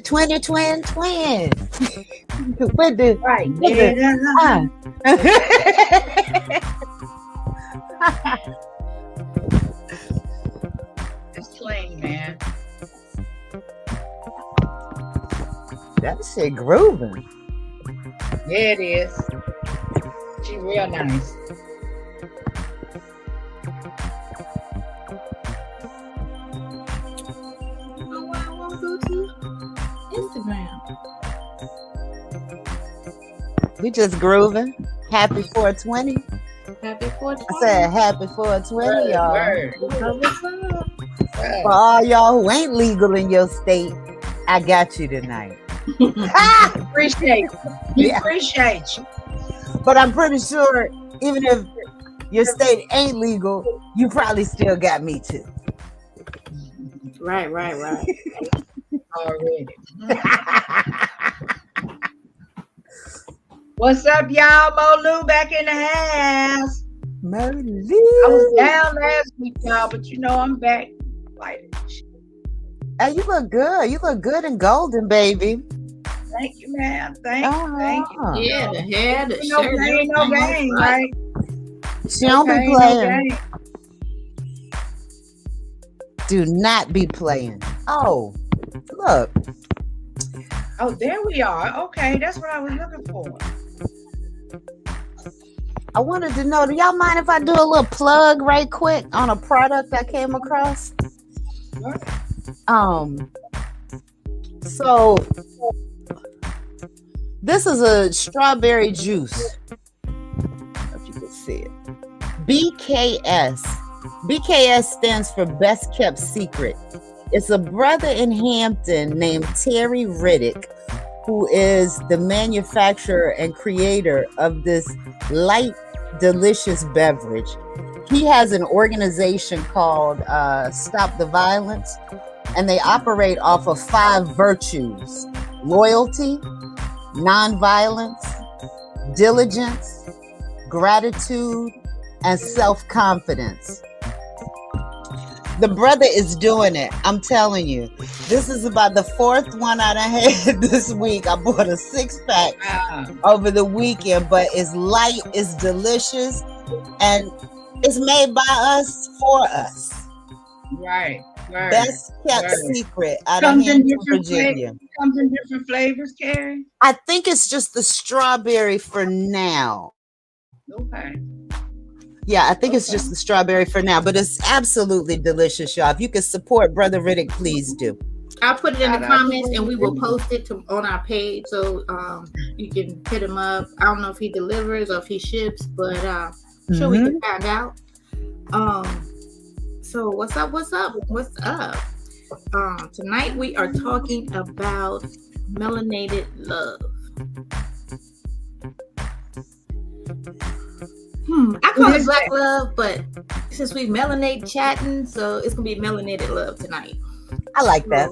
twin. with the Right. with the It's clean, man. that shit grooving. Yeah, it is. She real nice. You know why I want to go to Instagram? We just grooving. Happy 420. Happy 420. I said happy 420, y'all. Word. For all y'all who ain't legal in your state, I got you tonight. Appreciate you. We Yeah. appreciate you. But I'm pretty sure even if your state ain't legal, you probably still got me too. Right. Already. What's up, y'all? Mo Lou back in the house. I was down last week, y'all, but you know I'm back. Hey, you look good. You look good and golden, baby. Thank you, ma'am. Thank you. Yeah, the hair, the No shirt, game, no game, right? She don't Okay, be no playing. game. Do not be playing. Oh, look. Oh, there we are. Okay, that's what I was looking for. I wanted to know, do y'all mind if I do a little plug right quick on a product I came across? So this is a strawberry juice. I don't know if you can see it. BKS. BKS stands for Best Kept Secret. It's a brother in Hampton named Terry Riddick, who is the manufacturer and creator of this light, delicious beverage. He has an organization called Stop the Violence, and they operate off of 5 virtues: loyalty, nonviolence, diligence, gratitude, and self-confidence. The brother is doing it. I'm telling you. This is about the 4th one I done had this week. I bought a 6-pack over the weekend, but it's light, it's delicious, and it's made by us for us. Right. Best kept secret out of Comes in Hampton, different Virginia. Comes in different flavors, Carrie. I think it's just the strawberry for now. Okay. Yeah, I think it's just the strawberry for now, but it's absolutely delicious, y'all. If you can support Brother Riddick, please do. I'll put it in the comments and we will post it on our page, so you can hit him up. I don't know if he delivers or if he ships, but sure we can find out. So what's up? Tonight we are talking about melanated love. I call it black love, but since we melanate chatting, so it's gonna be melanated love tonight. I like that.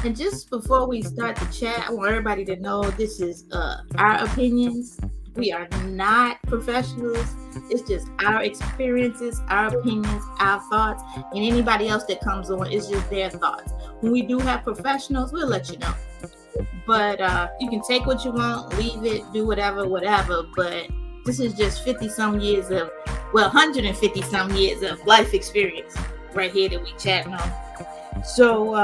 And just before we start the chat, I want everybody to know this is our opinions. We are not professionals. It's just our experiences, our opinions, our thoughts, and anybody else that comes on, it's just their thoughts. When we do have professionals, we'll let you know. But you can take what you want, leave it, do whatever. But this is just 150 years of life experience right here that we chatting on. So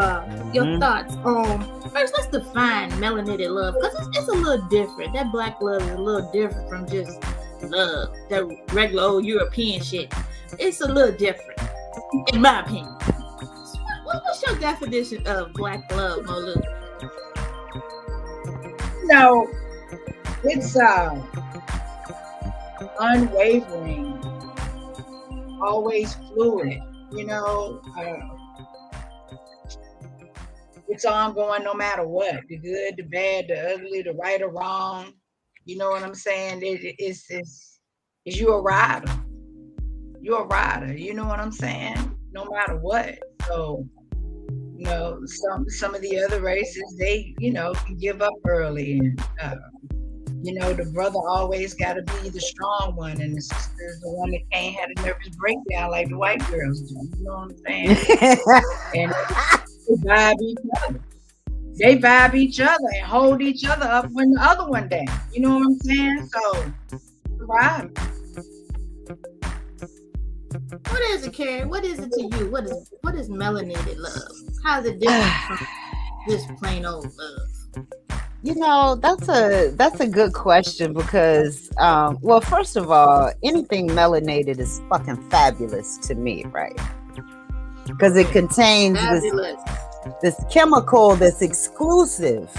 your thoughts on, first let's define melanated love, because it's a little different. That black love is a little different from just love, that regular old European shit. It's a little different, in my opinion. So what's your definition of black love, Molu? No, it's unwavering, always fluid, it's ongoing no matter what, the good, the bad, the ugly, the right or wrong. You know what I'm saying? It's you're a rider. You're a rider. You know what I'm saying? No matter what. So, some of the other races, they, can give up early, and the brother always got to be the strong one, and the sister is the one that can't have a nervous breakdown like the white girls do. You know what I'm saying? And vibe each other. They vibe each other and hold each other up when the other one down. You know what I'm saying? So vibe. What is it, Carrie? What is it to you? What is melanated love? How is it different from just plain old love? That's a good question because well, first of all, anything melanated is fucking fabulous to me, right? Because it contains this chemical that's exclusive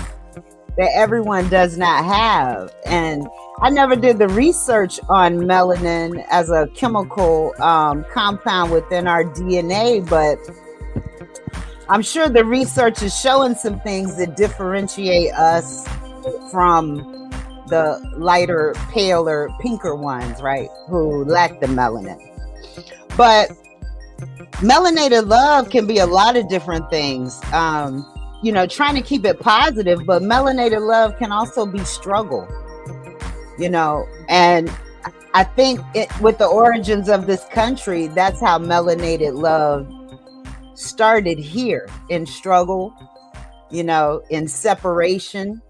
that everyone does not have. And I never did the research on melanin as a chemical compound within our DNA, but I'm sure the research is showing some things that differentiate us from the lighter, paler, pinker ones, right? Who lack the melanin. But melanated love can be a lot of different things. Trying to keep it positive, but melanated love can also be struggle, and I think with the origins of this country, that's how melanated love started here, in struggle, in separation.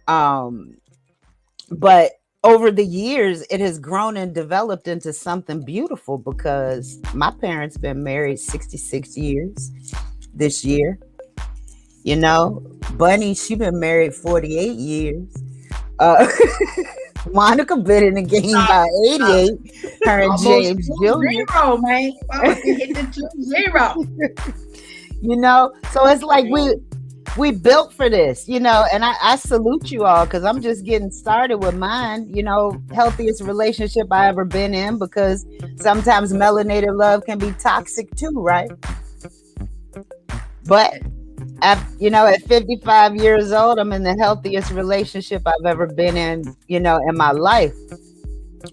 But over the years, it has grown and developed into something beautiful because my parents been married 66 years this year. Bunny, she been married 48 years. Monica been in the game by 88. Her and James Jr. 2-0, man. Hit the 2-0. So it's like we built for this, and I salute you all because I'm just getting started with mine, healthiest relationship I ever been in, because sometimes melanated love can be toxic too, right? But at 55 years old, I'm in the healthiest relationship I've ever been in, in my life.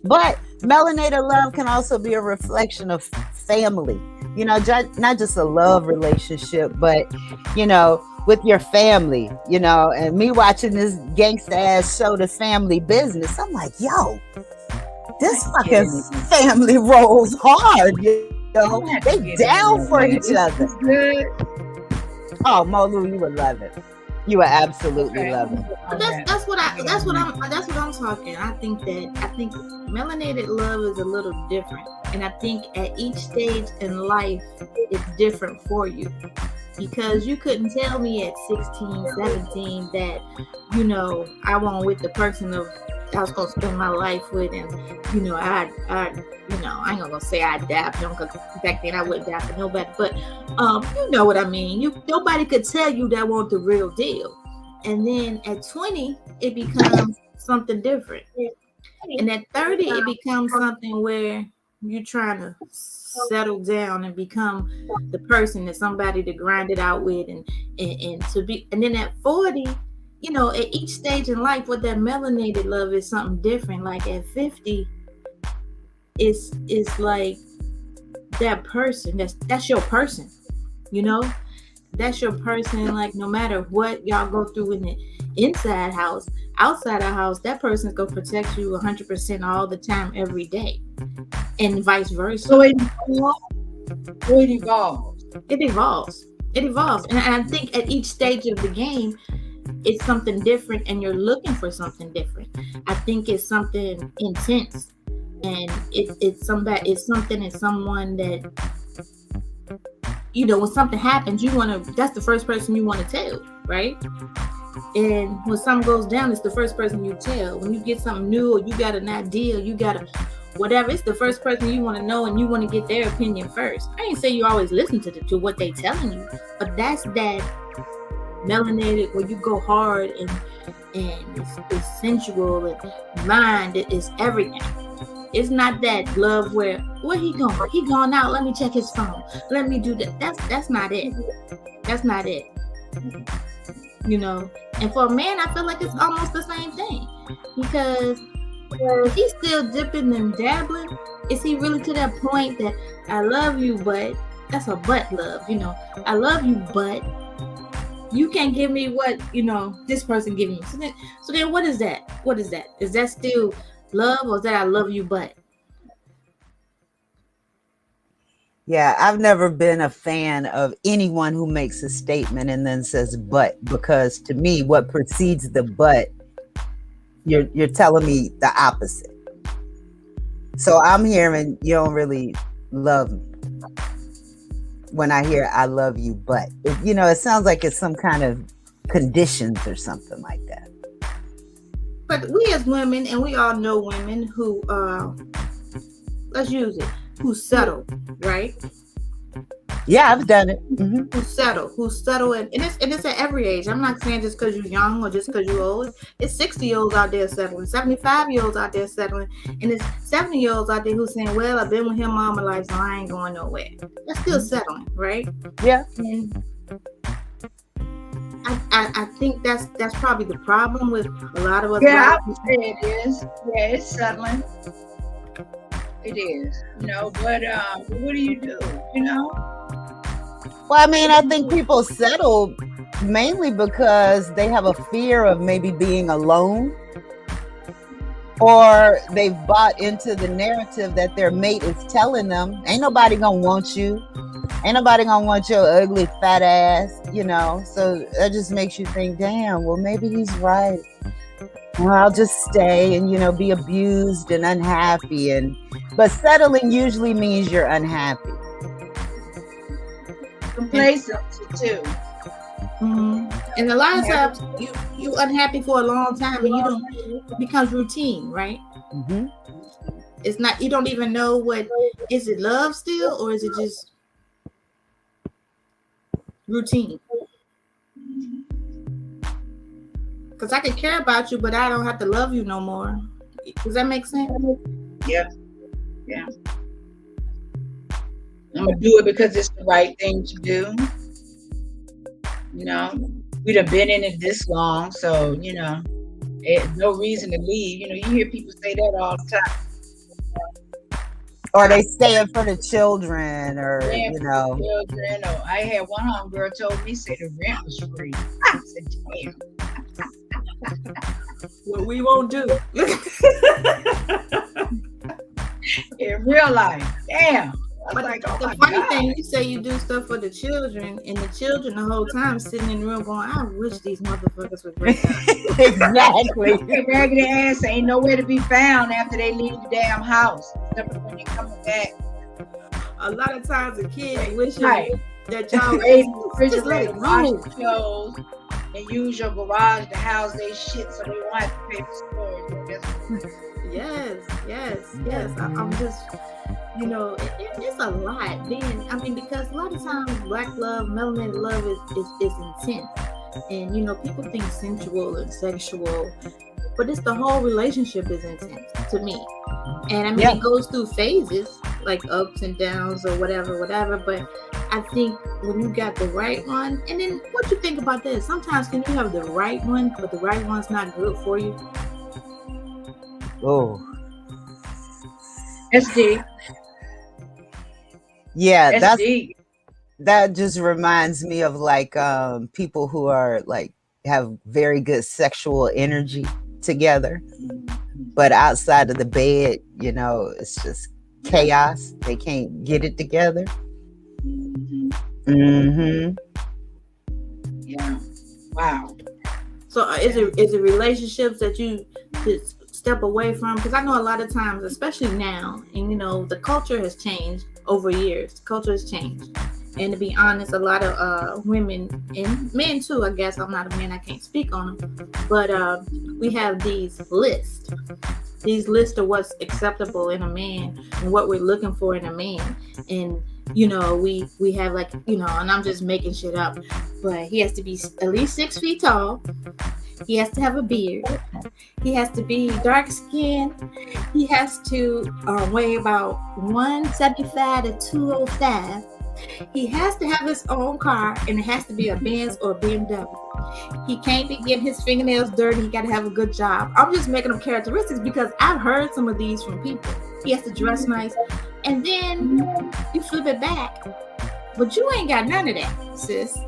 But melanated love can also be a reflection of family, not just a love relationship, but, with your family, and me watching this gangsta ass show, The Family Business. I'm like, yo, this fucking family rolls hard, They down for each other. Good. Oh, Molu, you would love it. You would absolutely love it. But that's what I'm talking. I think melanated love is a little different, and I think at each stage in life it's different for you, because you couldn't tell me at 16, 17 that I want with the person I was gonna spend my life with, and I ain't gonna say I die for them, because back then I wouldn't die for nobody, but you know what I mean. Nobody could tell you that want the real deal, and then at 20 it becomes something different, and at 30 it becomes something where you're trying to settle down and become the person that somebody to grind it out with, and to be, and then at 40. At each stage in life, what that melanated love is something different. Like at 50, it's like that person. That's your person. That's your person. Like no matter what y'all go through in the inside house, outside the house, that person's gonna protect you 100% all the time, every day, and vice versa. So it evolves. It evolves, and I think at each stage of the game, it's something different, and you're looking for something different. I think it's something intense, and it's something and someone that when something happens, that's the first person you want to tell, right? And when something goes down, it's the first person you tell. When you get something new, or you got an idea, you got whatever, it's the first person you want to know, and you want to get their opinion first. I ain't say you always listen to what they telling you, but that's that melanated where you go hard, and it's sensual, and mind is everything. It's not that love where he going? He gone out. Let me check his phone. Let me do that. That's not it. That's not it. And for a man, I feel like it's almost the same thing, because if he's still dipping and dabbling, is he really to that point that I love you, but that's a but love? I love you, but you can't give me what this person giving me. So then what is that? Is that still love, or is that I love you but? Yeah, I've never been a fan of anyone who makes a statement and then says but, because to me what precedes the but, you're telling me the opposite. So I'm hearing you don't really love me when I hear I love you, but it sounds like it's some kind of conditions or something like that. But we as women, and we all know women who let's use it, who settle, right? Yeah, I've done it. Who settle, and it's at every age. I'm not saying just because you're young or just because you're old. It's 60-year-olds out there settling, 75-year-olds out there settling, and it's 70-year-olds out there who's saying, "Well, I've been with him all my life, so I ain't going nowhere." That's still settling, right? Yeah. And I think that's probably the problem with a lot of us. Yeah, I would say it is. Yeah, it's settling. It is, but what do you do, Well, I mean, I think people settle mainly because they have a fear of maybe being alone, or they've bought into the narrative that their mate is telling them, ain't nobody gonna want you. Ain't nobody gonna want your ugly fat ass, So that just makes you think, damn, well, maybe he's right. Well, I'll just stay and, be abused and unhappy. But settling usually means you're unhappy. Complacency too. Mm-hmm. And a lot of times you unhappy for a long time and it becomes routine, right? Mm-hmm. It's not, you don't even know is it love still, or is it just routine? Because I can care about you, but I don't have to love you no more. Does that make sense? Yeah. I'm gonna do it because it's the right thing to do. We'd have been in it this long, so there's no reason to leave. You hear people say that all the time. Or they stay it for the children, or children. Or I had one homegirl told me, say the rent was free. I said, damn. What we won't do. In real life, damn. But the funny thing, you say you do stuff for the children, and the children the whole time sitting in the room going, I wish these motherfuckers would break up. Exactly. Raggedy ass ain't nowhere to be found after they leave the damn house. Except when they coming back. A lot of times a kid wishes that y'all just let it move. Clothes and use your garage to house their shit so they won't have to pay for storage. Yes. I'm just, it's a lot. Because a lot of times Black love, melanated love is intense. And, people think sensual and sexual, but it's the whole relationship is intense to me. And it goes through phases, like ups and downs or whatever. But I think when you got the right one, and then what you think about this? Sometimes can you have the right one, but the right one's not good for you? Oh. It's deep. Yeah, that's deep. That just reminds me of people who are have very good sexual energy together, but outside of the bed, it's just chaos. They can't get it together. Mm-hmm. Yeah. Wow. So is it relationships that you just step away from? Because I know a lot of times, especially now, and the culture has changed over years. The culture has changed. And to be honest, a lot of women and men too, I guess. I'm not a man, I can't speak on them. But we have these lists. These lists of what's acceptable in a man and what we're looking for in a man. And, we have and I'm just making shit up, but he has to be at least 6 feet tall. He has to have a beard. He has to be dark skinned. He has to weigh about 175 to 205. He has to have his own car, and it has to be a Benz or a BMW. He can't be getting his fingernails dirty. He got to have a good job. I'm just making up characteristics because I've heard some of these from people. He has to dress nice. And then you flip it back. But you ain't got none of that, sis.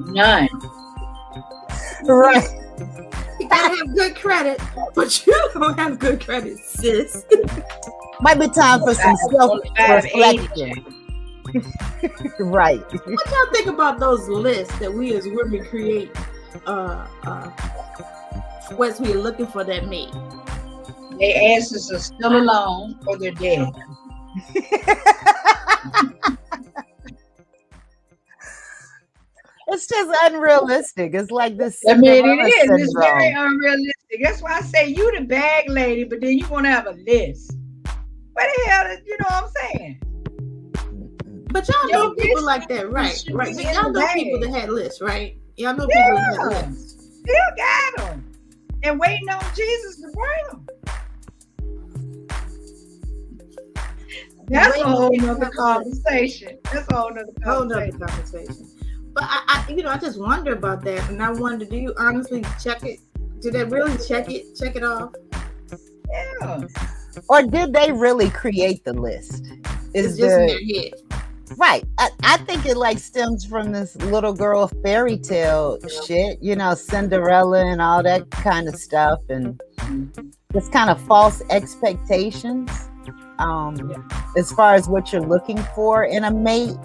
None. Right. You gotta have good credit, but you don't have good credit, sis. Might be time for some on the 580 self-reflection. Right. What y'all think about those lists that we as women create? Once we're looking for that mate. Their asses are still alone or they're dead. It's just unrealistic. It's like this. I mean, it is. Syndrome. It's very unrealistic. That's why I say you the bag lady, but then you want to have a list. What the hell? You know what I'm saying? But y'all know people like that, right? Right. But y'all know people that had lists, right? Y'all know people that had lists. Still got them. And waiting on Jesus to bring them. That's a whole nother conversation. That's a whole nother conversation. But I just wonder about that, and I wonder, do you honestly check it? Did they really check it off? Yeah. Or did they really create the list? It's just in their head. Right. I think it like stems from this little girl fairy tale shit, Cinderella and all that kind of stuff, and this kind of false expectations as far as what you're looking for in a mate.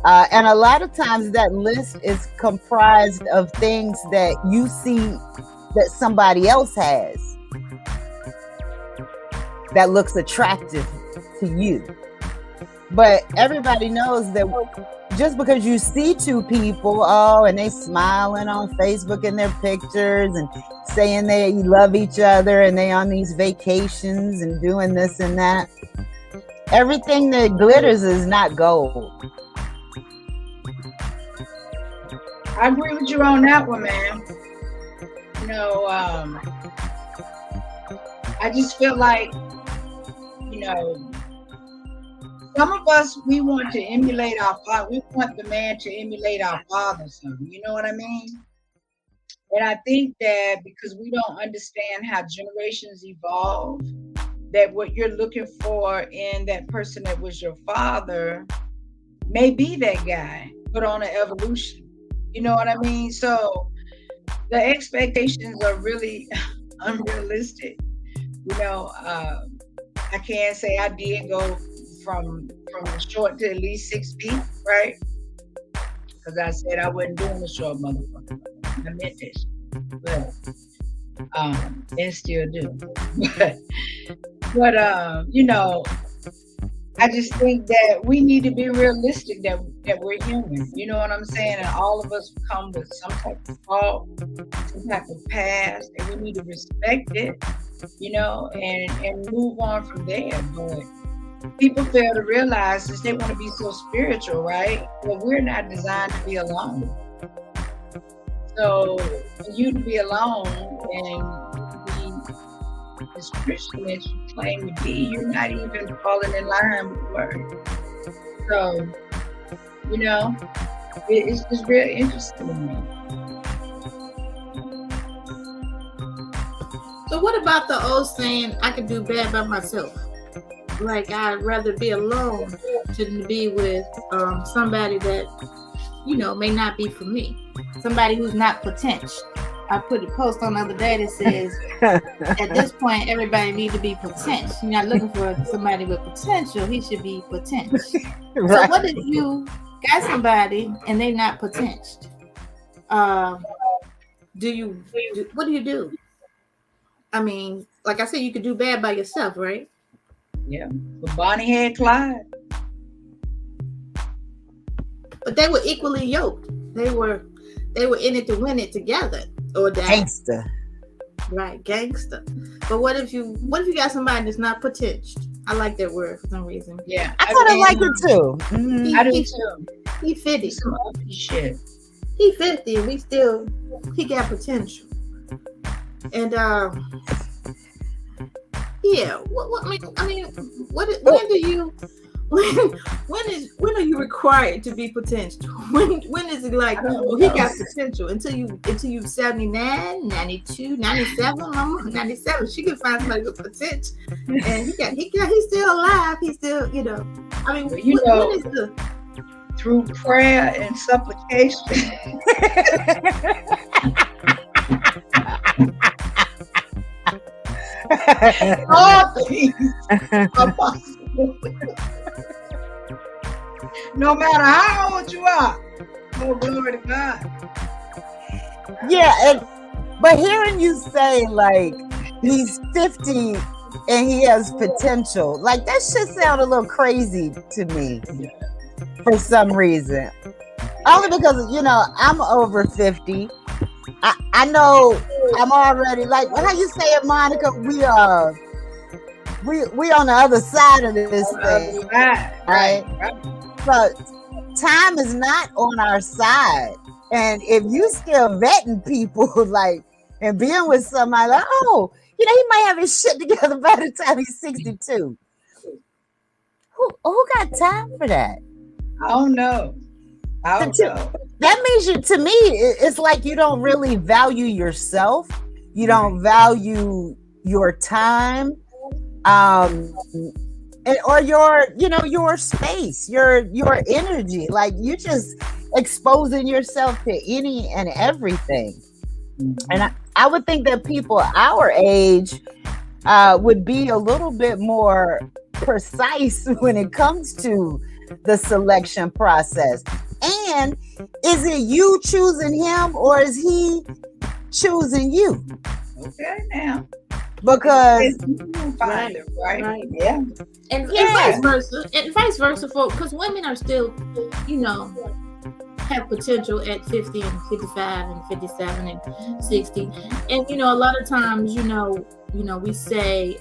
And a lot of times that list is comprised of things that you see that somebody else has that looks attractive to you. But everybody knows that just because you see two people, and they smiling on Facebook in their pictures and saying they love each other and they on these vacations and doing this and that, everything that glitters is not gold. I agree with you on that one, man. I just feel like, some of us, we want to emulate our father. We want the man to emulate our father, son. You know what I mean? And I think that because we don't understand how generations evolve, that what you're looking for in that person that was your father may be that guy, but on an evolution. You know what I mean? So the expectations are really unrealistic. I can't say I did go from short to at least 6 feet, right? Because I said I wasn't doing the short motherfucker. I meant this. But and still do. But I just think that we need to be realistic that we're human. You know what I'm saying? And all of us come with some type of fault, some type of past, and we need to respect it, and move on from there. But people fail to realize that they want to be so spiritual, right? Well, we're not designed to be alone. So for you to be alone and be as Christian as you claim to be, you're not even falling in line with the word. So, it's just really interesting to me. So what about the old saying, I can do bad by myself? Like, I'd rather be alone than to be with somebody that, may not be for me. Somebody who's not potential. I put a post on the other day that says, at this point, everybody needs to be potential. You're not looking for somebody with potential. He should be potential. Right. So what if you got somebody and they not potential? What do you do? I mean, like I said, you could do bad by yourself, right? Yeah. But Bonnie had Clyde. But they were equally yoked. They were in it to win it together. Or that. Gangster. Right, gangster. But what if you got somebody that's not potential? I like that word for some reason. Yeah. I kind of like it too. Mm-hmm. I do too. He 50. Some other shit. He 50 and he got potential. And yeah, when are you required to be potential? When is it like, he got potential until you 79, 92, 97, 97, she can find somebody with potential. And he's still alive. He's still, I mean, when is the through prayer and supplication. All things are possible. No matter how old you are. Oh, glory to God. Yeah, but hearing you say like he's 50 and he has potential, like that shit sound a little crazy to me for some reason. Only because I'm over 50. I know I'm already like how you say it, Monica. We on the other side of this thing, right? So time is not on our side, and if you still vetting people like and being with somebody like, oh, he might have his shit together by the time he's 62. Who got time for that? I don't know. That means to me, it's like you don't really value yourself. You don't value your time, or your space, your energy. Like you just exposing yourself to any and everything. And I would think that people our age would be a little bit more precise when it comes to the selection process. And is it you choosing him or is he choosing you? Okay, now. Because right? Yeah. And vice versa. And vice versa because women are still, have potential at 50 and 55 and 57 and 60. And a lot of times, we say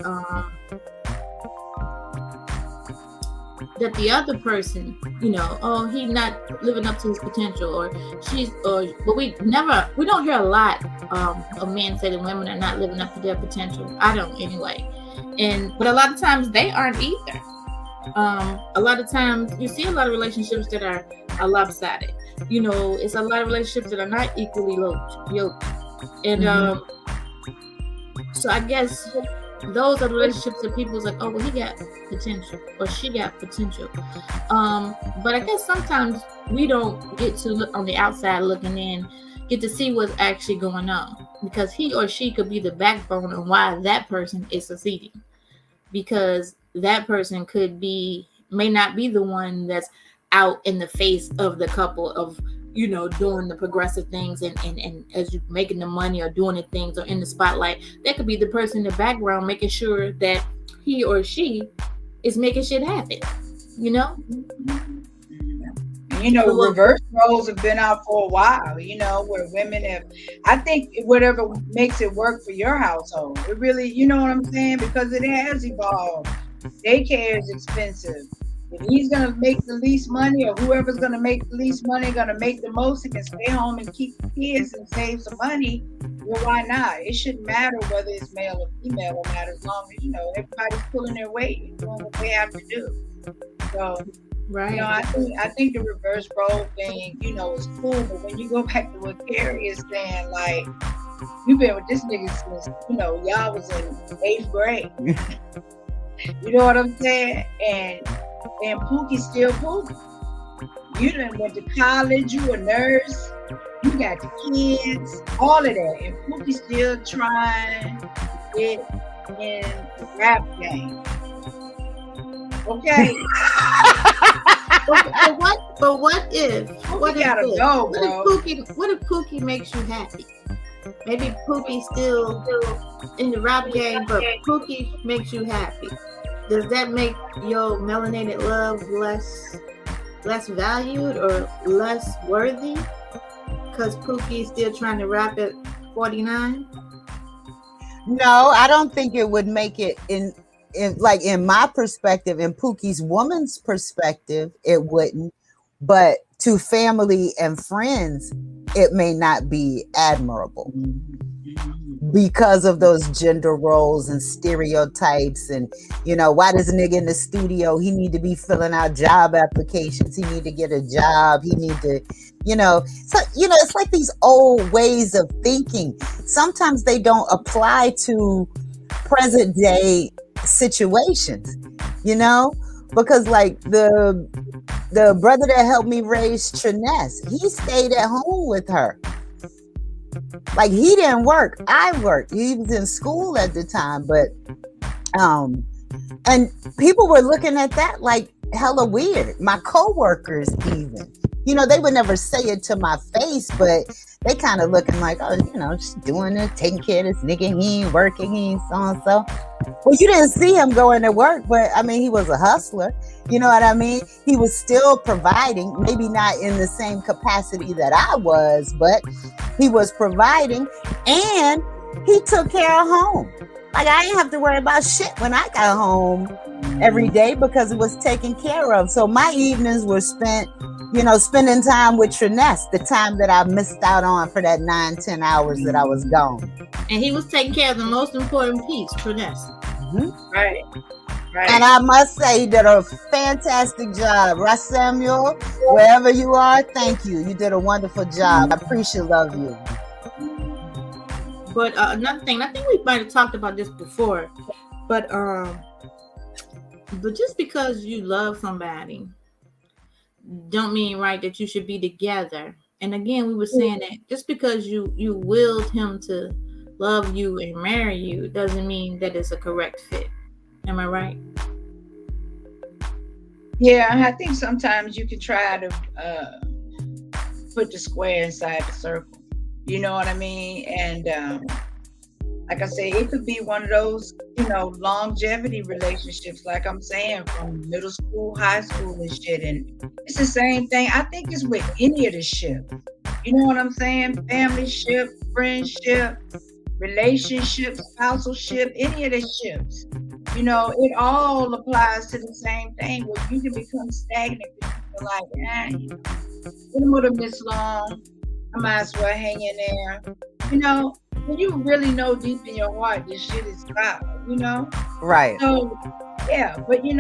that the other person, oh, he's not living up to his potential, but we don't hear a lot of men say that women are not living up to their potential. I don't anyway. But a lot of times they aren't either. A lot of times you see a lot of relationships that are lopsided. It's a lot of relationships that are not equally yoked. And so I guess those are the relationships that people's like, oh, well, he got potential or she got potential. But I guess sometimes we don't get to look on the outside looking in, get to see what's actually going on, because he or she could be the backbone of why that person is succeeding, because that person may not be the one that's out in the face of the couple of doing the progressive things and as you making the money or doing the things or in the spotlight. That could be the person in the background making sure that he or she is making shit happen. Reverse roles have been out for a while, where women have, I think whatever makes it work for your household, it really, you know what I'm saying? Because it has evolved. Daycare is expensive. If he's going to make the least money, or whoever's going to make the least money, going to make the most, he can stay home and keep the kids and save some money. Well, why not? It shouldn't matter whether it's male or female, no matter, as long as, everybody's pulling their weight and doing what they have to do. So, right. I think the reverse role thing, is cool. But when you go back to what Carrie is saying, like, you've been with this nigga since, y'all was in 8th grade. You know what I'm saying? And Pookie's still Pookie. You done went to college, you a nurse, you got the kids, all of that. And Pookie's still trying to get in the rap game. Okay. But what if Pookie makes you happy? Maybe Pookie's still in the rap game, but Pookie makes you happy. Does that make your melanated love less valued or less worthy? Because Pookie's still trying to rap at 49? No, I don't think it would make it in my perspective, in Pookie's woman's perspective, it wouldn't. But to family and friends, it may not be admirable because of those gender roles and stereotypes. And why does a nigga in the studio, he need to be filling out job applications, he need to get a job, he need to so it's like these old ways of thinking. Sometimes they don't apply to present day situations, because like the brother that helped me raise Triness, he stayed at home with her. Like he didn't work. I worked. He was in school at the time, but and people were looking at that like hella weird. My coworkers even. They would never say it to my face, but they kind of looking like, oh, just doing it, taking care of this nigga. He ain't working, he ain't so and so. Well, you didn't see him going to work, but I mean, he was a hustler. You know what I mean? He was still providing, maybe not in the same capacity that I was, but he was providing, and he took care of home. Like I didn't have to worry about shit when I got home every day because it was taken care of. So my evenings were spent, spending time with Triness, the time that I missed out on for that 9-10 hours that I was gone. And he was taking care of the most important piece, Triness. Mm-hmm. Right. And I must say, he did a fantastic job. Russ Samuel, wherever you are, thank you. You did a wonderful job. I appreciate love you. But another thing, I think we might have talked about this before, but just because you love somebody don't mean right that you should be together. And again, we were saying that just because you willed him to love you and marry you doesn't mean that it's a correct fit. Am I right? Yeah, I think sometimes you can try to put the square inside the circle. You know what I mean? And like I say, it could be one of those, longevity relationships, like I'm saying, from middle school, high school and shit. And it's the same thing. I think it's with any of the ship. You know what I'm saying? Family ship, friendship, relationship, spousal-ship, any of the ships. It all applies to the same thing where you can become stagnant. You're like, been with them this long, I might as well hang in there. When you really know deep in your heart this shit is foul, Right. So yeah, but we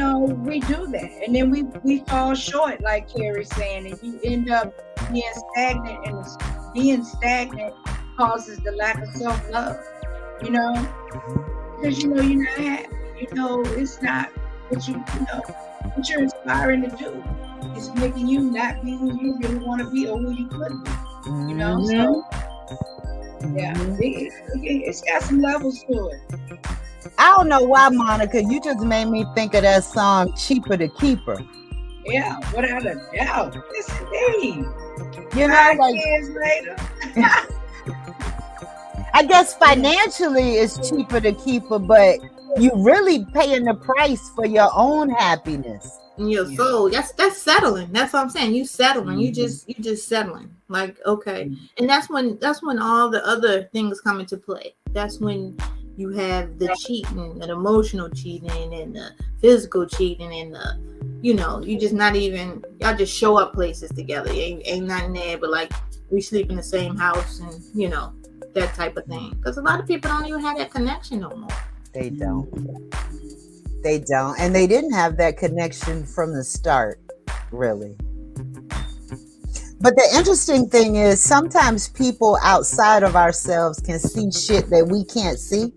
do that, and then we fall short, like Carrie's saying, and you end up being stagnant, and being stagnant causes the lack of self-love, because you're not happy. It's not what you're inspiring to do. It's making you not be who you really want to be or who you could be. So yeah, it's got some levels to it. I don't know why, Monica, you just made me think of that song "Cheaper to Keep Her." Yeah, without a doubt. Yes, indeed. 5 years later. I guess financially it's cheaper to keep her, but you really paying the price for your own happiness. Your soul. That's settling. That's what I'm saying. You settling. You just settling. Like, okay. And that's when all the other things come into play. That's when you have the cheating, and emotional cheating, and the physical cheating, and the, you just not even, y'all just show up places together. Ain't nothing there, but like we sleep in the same house, and that type of thing. Because a lot of people don't even have that connection no more. They don't. And they didn't have that connection from the start, really. But the interesting thing is sometimes people outside of ourselves can see shit that we can't see.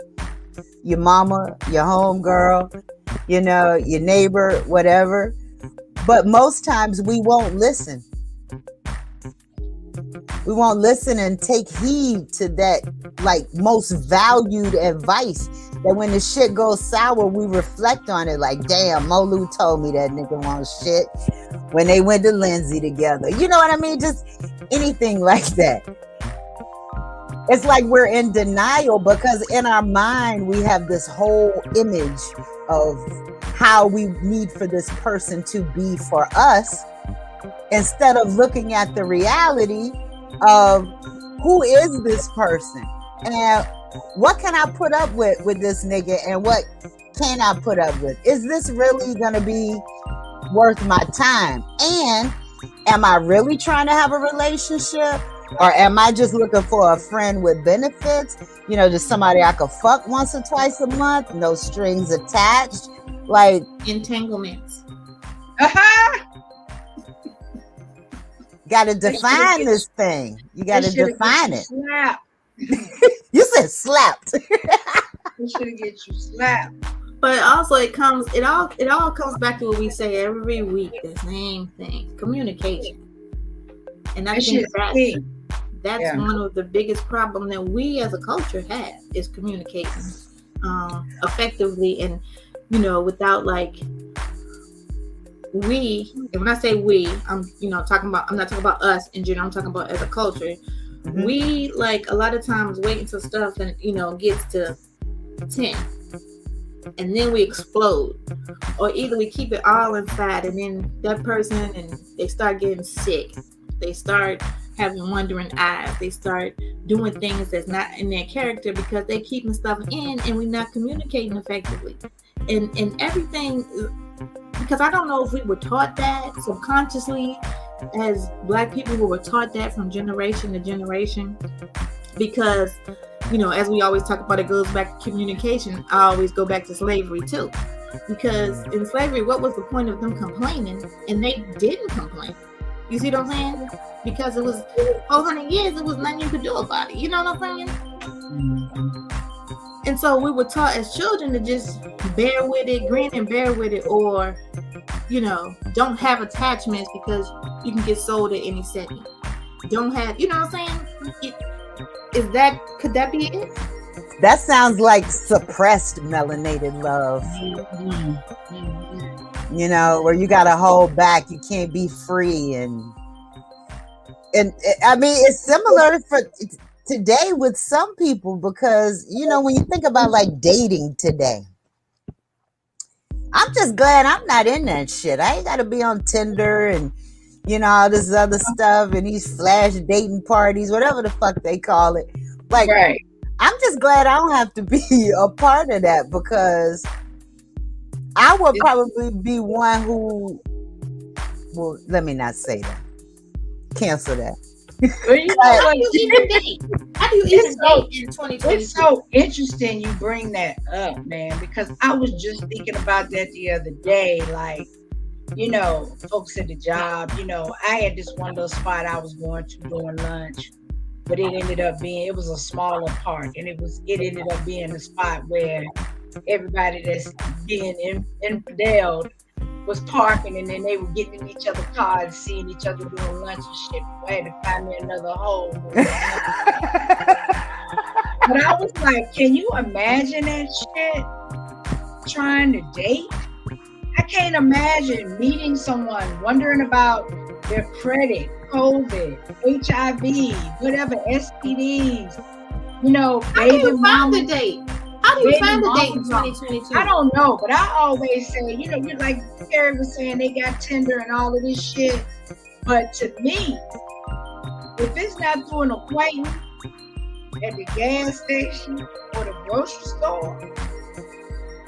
Your mama, your homegirl, your neighbor, whatever. But most times we won't listen. We won't listen and take heed to that, like, most valued advice. That when the shit goes sour, we reflect on it like, damn, Molu told me that nigga wants shit when they went to Lindsay together. You know what I mean? Just anything like that. It's like we're in denial because in our mind, we have this whole image of how we need for this person to be for us, instead of looking at the reality of who is this person and what can I put up with this nigga, and what can I put up with? Is this really gonna be worth my time? And am I really trying to have a relationship, or am I just looking for a friend with benefits? Just somebody I could fuck once or twice a month, no strings attached, like entanglements. Got to define this thing. You got to define it. Slapped. You said slapped. We should get you slapped. But also it all comes back to what we say every week, the same thing. Communication. And I think That's Yeah. one of the biggest problems that we as a culture have is communicating effectively, and without like we. And when I say we, I'm talking about. I'm not talking about us in general. I'm talking about as a culture. Mhm. We like a lot of times wait until stuff and gets to 10, and then we explode, or either we keep it all inside, and then that person and they start getting sick. They start having wandering eyes. They start doing things that's not in their character because they're keeping stuff in, and we're not communicating effectively. And everything, because I don't know if we were taught that subconsciously as Black people who were taught that from generation to generation. Because, as we always talk about, it goes back to communication. I always go back to slavery too. Because in slavery, what was the point of them complaining? And they didn't complain. You see what I'm saying? Because it was 400 years, it was nothing you could do about it. You know what I'm saying? And so we were taught as children to just bear with it, grin and bear with it, or, don't have attachments because you can get sold at any second. Don't have, you know what I'm saying? Could that be it? That sounds like suppressed melanated love. Where you gotta hold back, you can't be free, and I mean it's similar for today with some people, because when you think about like dating today, I'm just glad I'm not in that shit. I ain't gotta be on Tinder and all this other stuff and these flash dating parties, whatever the fuck they call it. Like, Right. I'm just glad I don't have to be a part of that, because I would probably be one who, well, let me not say that. Cancel that. Well, you know what? How do you even date in 2022? It's so interesting you bring that up, man, because I was just thinking about that the other day. Like, folks at the job, I had this one little spot I was going to during lunch, but it ended up being, it was a smaller park, and it ended up being a spot where everybody that's being infideled was parking, and then they were getting in each other's cars, seeing each other doing lunch and shit. I had to find me another hole. But I was like, can you imagine that shit? Trying to date? I can't imagine meeting someone, wondering about their credit, COVID, HIV, whatever, STDs, How do you find a date? How do you find a date in 2022? I don't know, but I always say, you're like Terry was saying, they got Tinder and all of this shit. But to me, if it's not through an acquaintance at the gas station or the grocery store,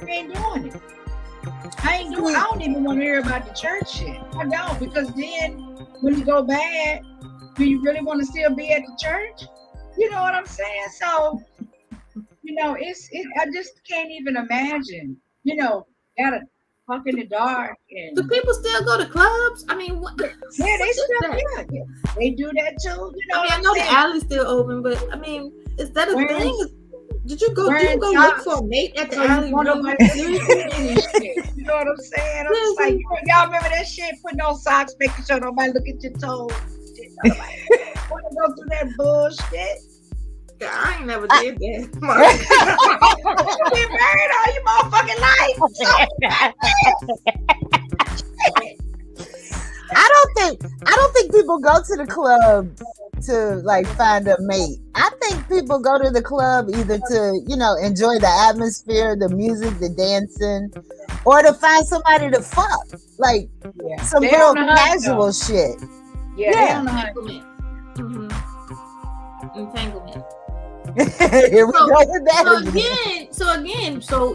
I ain't doing it. I don't even want to hear about the church shit. I don't, because then when you go bad, do you really want to still be at the church? You know what I'm saying? So, I just can't even imagine, gotta fuck in the dark. And do people still go to clubs? I mean, what? Yeah, they do that too. I know the alley's still open, but I mean, is that a thing? Did you go look for a mate at the alley? You know what I'm saying? I'm just like, y'all remember that shit? Putting on socks, making sure nobody look at your toes. Nobody want to go through that bullshit. I ain't never did that. You been married all your motherfucking life. I don't think people go to the club to like find a mate. I think people go to the club either to, enjoy the atmosphere, the music, the dancing, or to find somebody to fuck. Like some real casual shit. Yeah. Entanglement. Here we go with that so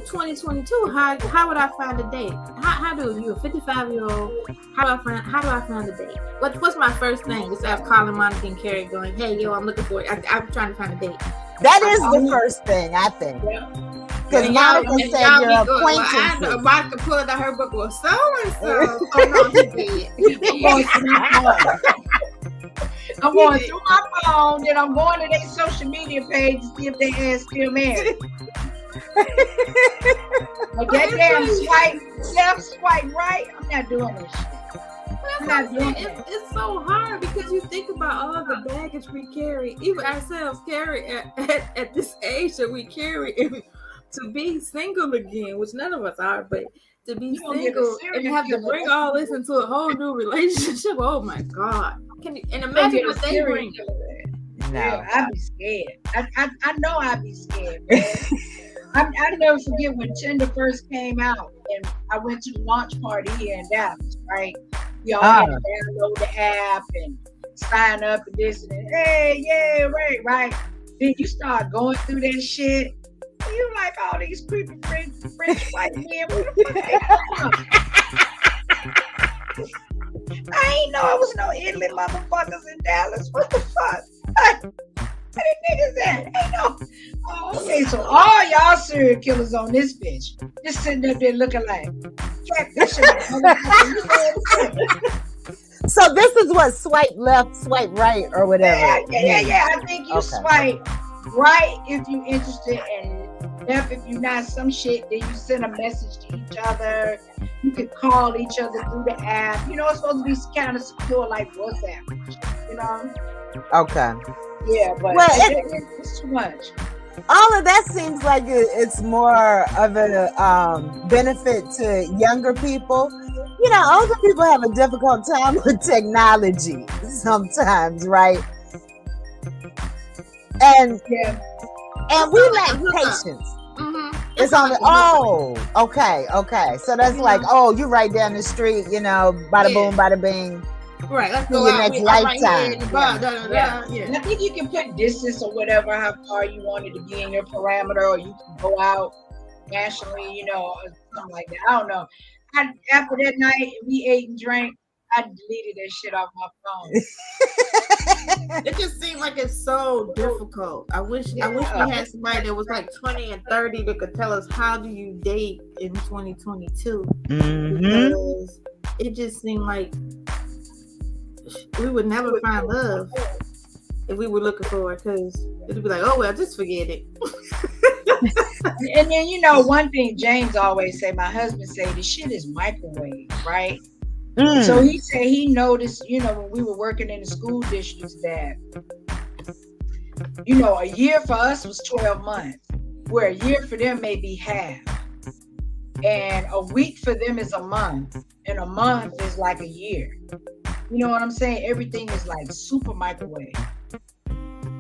2022, how would I find a date? How do you, a 55-year-old, how do I find a date? What's my first thing besides calling Monica and Carrie going, hey yo, I'm looking for it. I'm trying to find a date. That is the first thing, I think. Because Monica said your acquaintances. Well, Monica pulled out her book, well, so-and-so. Oh no, he did. I'm going through my phone, then I'm going to their social media page to see if they ass still married. Like that damn swipe left, swipe right, I'm not doing this shit. Well, that's what I'm saying. It's so hard because you think about all the baggage we carry, even ourselves carry at this age that we carry, and to be single again, which none of us are, but to be single and have to bring all this into a whole new relationship. Oh my God! Can you and imagine what they bring? No, I'd be scared. I know I'd be scared, man. I never forget when Tinder first came out, and I went to the launch party here in Dallas, right? We all had to download the app and sign up and this and that. Hey, yeah, right. Then you start going through that shit, and you like all these creepy French white men. What the fuck they doing? I ain't know it was no Italy motherfuckers in Dallas. What the fuck? Where the niggas at? Ain't no. Oh, okay, so all y'all serial killers on this bitch just sitting up there looking like catfish. So this is what swipe left, swipe right, or whatever. Yeah. I think you swipe right if you're interested, and left if you're not. Some shit. Then you send a message to each other. You can call each other through the app. You know, it's supposed to be kind of secure, like WhatsApp. You know. Okay. Yeah, but it's too much. All of that seems like it's more of a benefit to younger people. You know, older people have a difficult time with technology sometimes, right? And we lack patience. Mm-hmm. It's on the okay. So that's like, you're right down the street, you know, bada boom, bada bing. Right, let's go your next lifetime. I think you can put distance or whatever, how far you want it to be in your parameter, or you can go out nationally, you know, or something like that. I don't know. After that night, we ate and drank. I deleted that shit off my phone. It just seemed like it's so difficult. I wish we had somebody that was like 20 and 30 that could tell us how do you date in 2022. Mm-hmm. Because it just seemed like we would never find love if we were looking for it, because it'd be like, oh well, just forget it. And then, you know, one thing James always say, my husband say, the shit is microwave, right? So he said he noticed, you know, when we were working in the school districts that, you know, a year for us was 12 months, where a year for them may be half. And a week for them is a month, and a month is like a year. You know what I'm saying? Everything is like super microwave.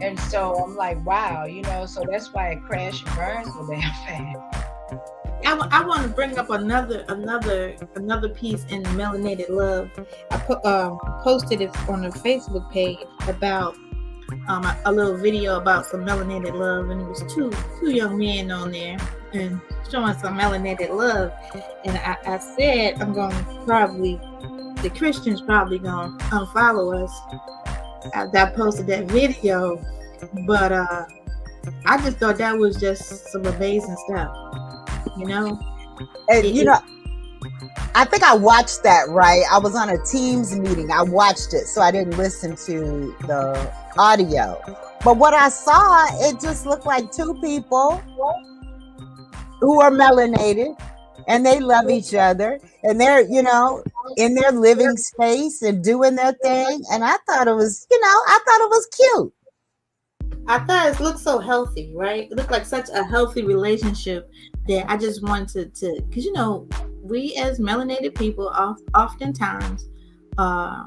And so I'm like, wow, you know, so that's why it crashed and burned so damn fast. I want to bring up another piece in Melanated Love. I posted it on the Facebook page about a little video about some melanated love, and it was two young men on there and showing some melanated love. And I said I'm going to probably, the Christians probably gonna unfollow us after I posted that video, but I just thought that was just some amazing stuff, you know. And you know, I think I watched that, right? I was on a Teams meeting. I watched it, so I didn't listen to the audio. But what I saw, it just looked like two people who are melanated, and they love each other, and they're, you know, in their living space and doing their thing. And I thought it was, you know, cute. I thought it looked so healthy, right? It looked like such a healthy relationship that I just wanted to, because, you know, we as melanated people oftentimes are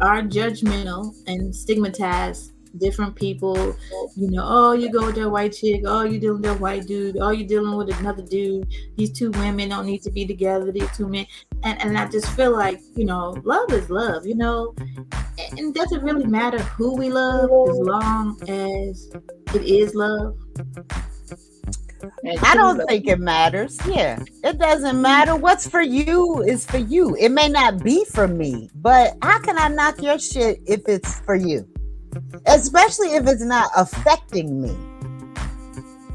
judgmental and stigmatize different people. You know, oh, you go with that white chick, oh, you dealing with that white dude, oh, you dealing with another dude, these two women don't need to be together, these two men. And I just feel like, you know, love is love, you know, and it doesn't really matter who we love as long as it is love. I don't think it matters. Yeah, it doesn't matter. What's for you is for you. It may not be for me, but how can I knock your shit if it's for you? Especially if it's not affecting me.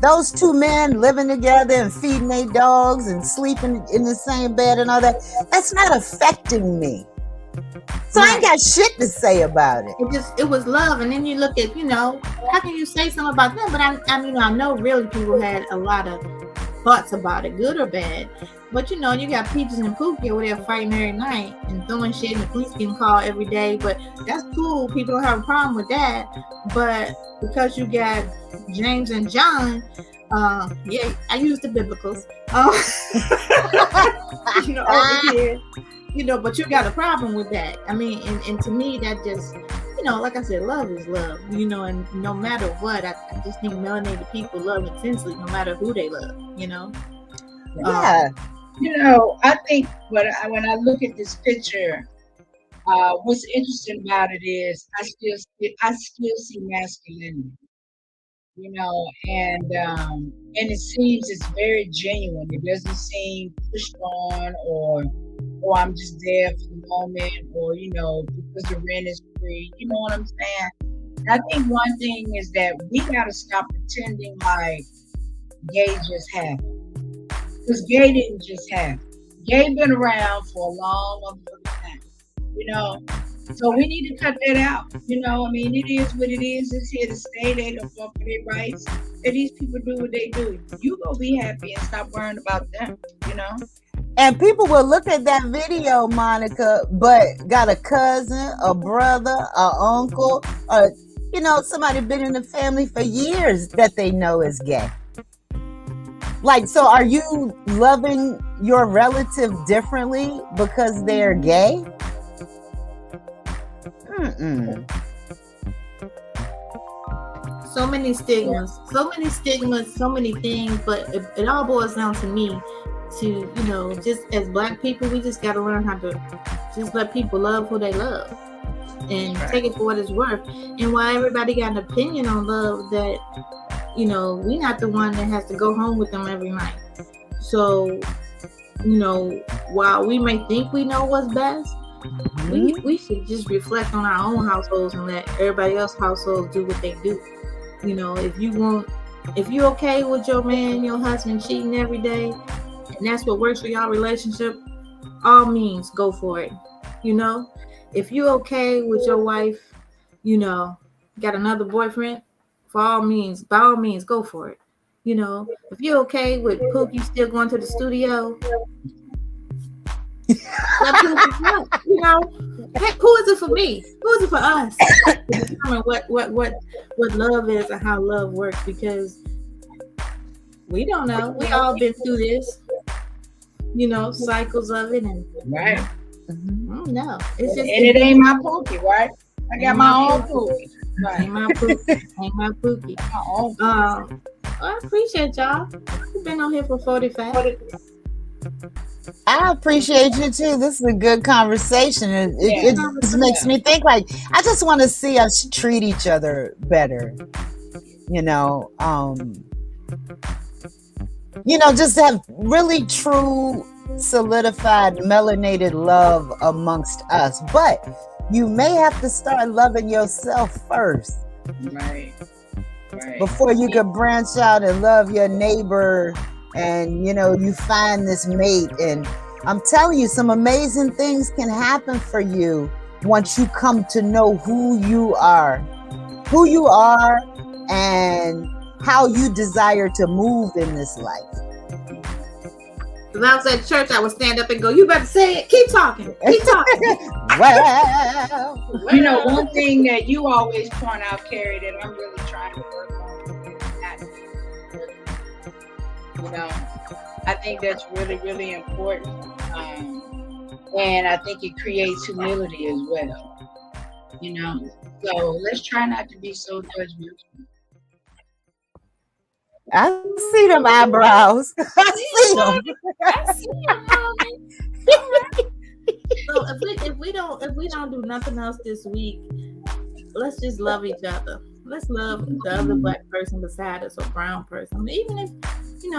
Those two men living together and feeding their dogs and sleeping in the same bed and all that, that's not affecting me. So I ain't got shit to say about it. It was love. And then you look at, you know, how can you say something about them? But I know really people had a lot of thoughts about it, good or bad. But you know, you got Peaches and Pookie over there fighting every night and throwing shit, and the police getting called every day. But that's cool. People don't have a problem with that. But because you got James and John, yeah, I use the biblicals. You know, over here, you know, but you got a problem with that. I mean, and to me, that just, you know, like I said, love is love, you know, and no matter what, I just think melanated people love intensely, no matter who they love, you know. Yeah. You know, I think when I look at this picture, what's interesting about it is I still see masculinity. You know, and it seems it's very genuine. It doesn't seem pushed on or I'm just there for the moment, or you know, because the rent is free. You know what I'm saying? And I think one thing is that we gotta stop pretending like gay just happened. Because gay didn't just happen. Gay been around for a long motherfucking time. You know? So we need to cut that out. You know, I mean, it is what it is. It's here to stay. They don't fuck with their rights. And these people do what they do. You go be happy and stop worrying about them, you know? And people will look at that video, Monica, but got a cousin, a brother, a uncle, or, you know, somebody been in the family for years that they know is gay. Like, so are you loving your relative differently because they're gay? So many stigmas, so many things, but it all boils down to me to, you know, just as Black people, we just got to learn how to just let people love who they love and take it for what it's worth. And while everybody got an opinion on love, that, you know, we're not the one that has to go home with them every night. So, you know, while we may think we know what's best, we should just reflect on our own households and let everybody else's households do what they do. You know, if you're okay with your man, your husband cheating every day, and that's what works for your relationship, all means go for it. You know, if you're okay with your wife, you know, got another boyfriend, by all means, go for it. You know, if you're okay with Pookie still going to the studio, let Pookie go. You know, heck, who is it for me? Who is it for us? Determine what love is and how love works, because we don't know. We all been through this, you know, cycles of it, and right. I don't know. It's just, and it ain't my Pookie, right? I got my own Pookie. Right. Ain't my Pookie. I appreciate y'all. We've been on here for 45. I appreciate you too. This is a good conversation. It just makes me think, like, I just want to see us treat each other better. You know, just have really true, solidified, melanated love amongst us. But you may have to start loving yourself first. Right. Before you can branch out and love your neighbor, and you find this mate. And I'm telling you, some amazing things can happen for you once you come to know who you are and how you desire to move in this life. When I was at church, I would stand up and go, "You better say it. Keep talking. Well, one thing that you always point out, Carrie, that I'm really trying to work on. I think that's really, really important. And I think it creates humility as well. So let's try not to be so judgmental. I see them eyebrows. I see them. So if we don't do nothing else this week, let's just love each other. Let's love the other Black person beside us, or brown person. Even if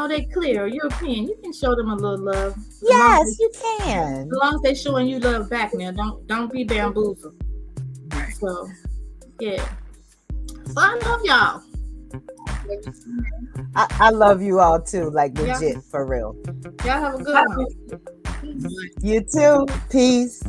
they clear or European, you can show them a little love. Yes, you can. As long as they're showing you love back, man. Don't be bamboozled. Right. So yeah. So I love y'all. I love you all too, like legit, for real. Y'all have a good one. You too. Peace.